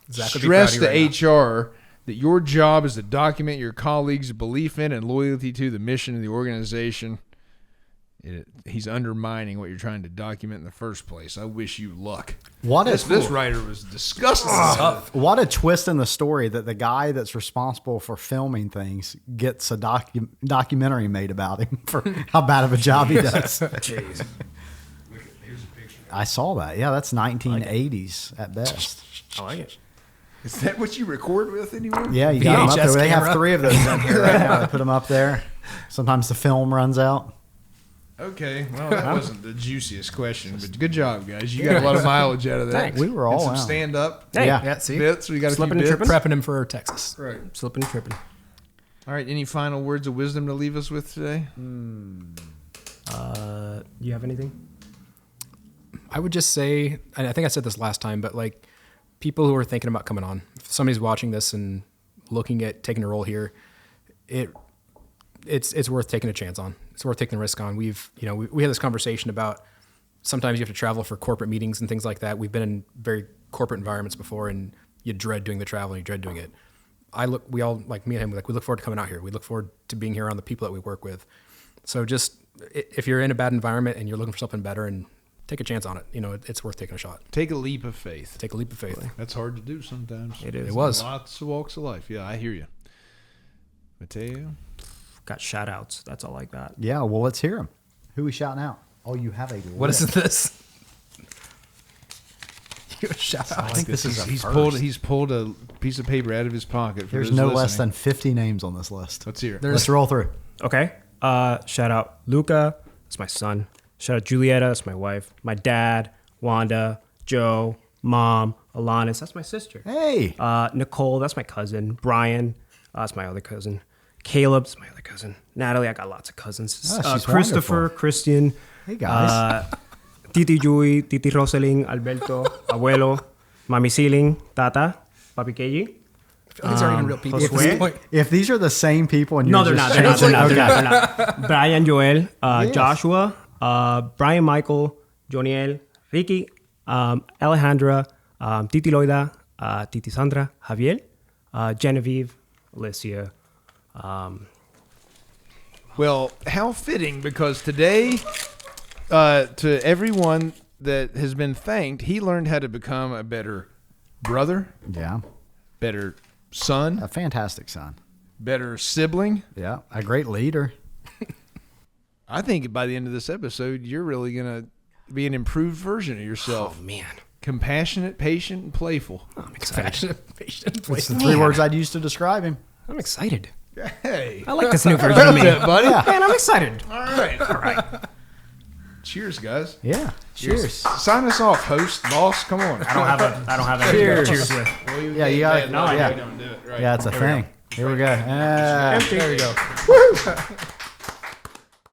Exactly.
Stress to HR that your job is to document your colleagues' belief in and loyalty to the mission of the organization. He's undermining what you're trying to document in the first place. I wish you luck. This writer was disgusting.
What a twist in the story that the guy that's responsible for filming things gets a documentary made about him for how bad of a job he does.
Jeez. Here's a picture.
I saw that. Yeah, that's 1980s at best.
I like it.
Is that what you record with anymore?
Yeah, you got them up there. They have
camera.
3 of those in here right now. They put them up there. Sometimes the film runs out.
Okay, well, that wasn't the juiciest question, but good job, guys. You got a lot of mileage out of that.
Thanks.
We were all
and some
out.
stand-up
Hey,
Yeah.
See?
bits. We got a few
Slipping and
bits.
tripping.
Prepping him for Texas.
Right.
Slipping and tripping.
All right, any final words of wisdom to leave us with today?
You have anything?
I would just say, and I think I said this last time, but like people who are thinking about coming on, if somebody's watching this and looking at taking a role here, it's worth taking a chance on. It's worth taking a risk on. We had this conversation about sometimes you have to travel for corporate meetings and things like that. We've been in very corporate environments before, and you dread doing the travel and you dread doing it. We all, like me and him, we look forward to coming out here. We look forward to being here around the people that we work with. So just if you're in a bad environment and you're looking for something better, and take a chance on it. It's worth taking a shot.
Take a leap of faith.
Take a leap of faith.
That's hard to do sometimes.
It is.
It was.
Lots of walks of life. Yeah, I hear you. Mateo?
Got shout outs. That's all I got.
Yeah, well, let's hear him. Who we shouting out? Oh, you have a list.
What is this? You shout out.
I think this is a
he's
first.
pulled a piece of paper out of his pocket. For
There's
those
no less
listening.
than 50 names on this list.
Let's hear it.
Let's roll through.
Okay. Shout out Luca. That's my son. Shout out Julieta. That's my wife. My dad. Wanda. Joe. Mom. Alanis. That's my sister.
Hey.
Nicole. That's my cousin. Brian. That's my other cousin. Caleb. That's my other cousin. Natalie. I got lots of cousins.
Oh, she's
Christopher.
wonderful.
Christian.
Hey, guys.
Titi Joy. Titi Rosaling. Alberto. Abuelo. Mami Siling. Tata. Papi Keji.
These aren't even real people at
Josue?
this point.
If these are the same people and you're
No, they're not.
just
They're not.
changing-
They're not. They're
Okay.
not. Brian Joel,
Yes.
Joshua, Brian Michael, Joniel, Ricky, Alejandra, Titi Loida, Titi Sandra, Javier, Genevieve, Alicia.
Well, how fitting, because today, to everyone that has been thanked, he learned how to become a better brother,
Yeah.
better son,
A fantastic son.
better sibling.
Yeah. A great leader.
I think by the end of this episode, you're really going to be an improved version of yourself.
Oh, man.
Compassionate, patient, and playful.
I'm excited.
It's the 3 words I'd use to describe him.
I'm excited.
Hey.
I like this new version of me.
buddy.
Man, I'm excited.
All right. All right. Cheers, guys.
Yeah. Cheers.
Sign us off, host, boss. Come on.
I don't have anything to cheers with.
Yeah, you got it.
No, I
yeah.
don't
do it. Right.
Yeah, it's a thing. Here we go.
Empty.
There you go.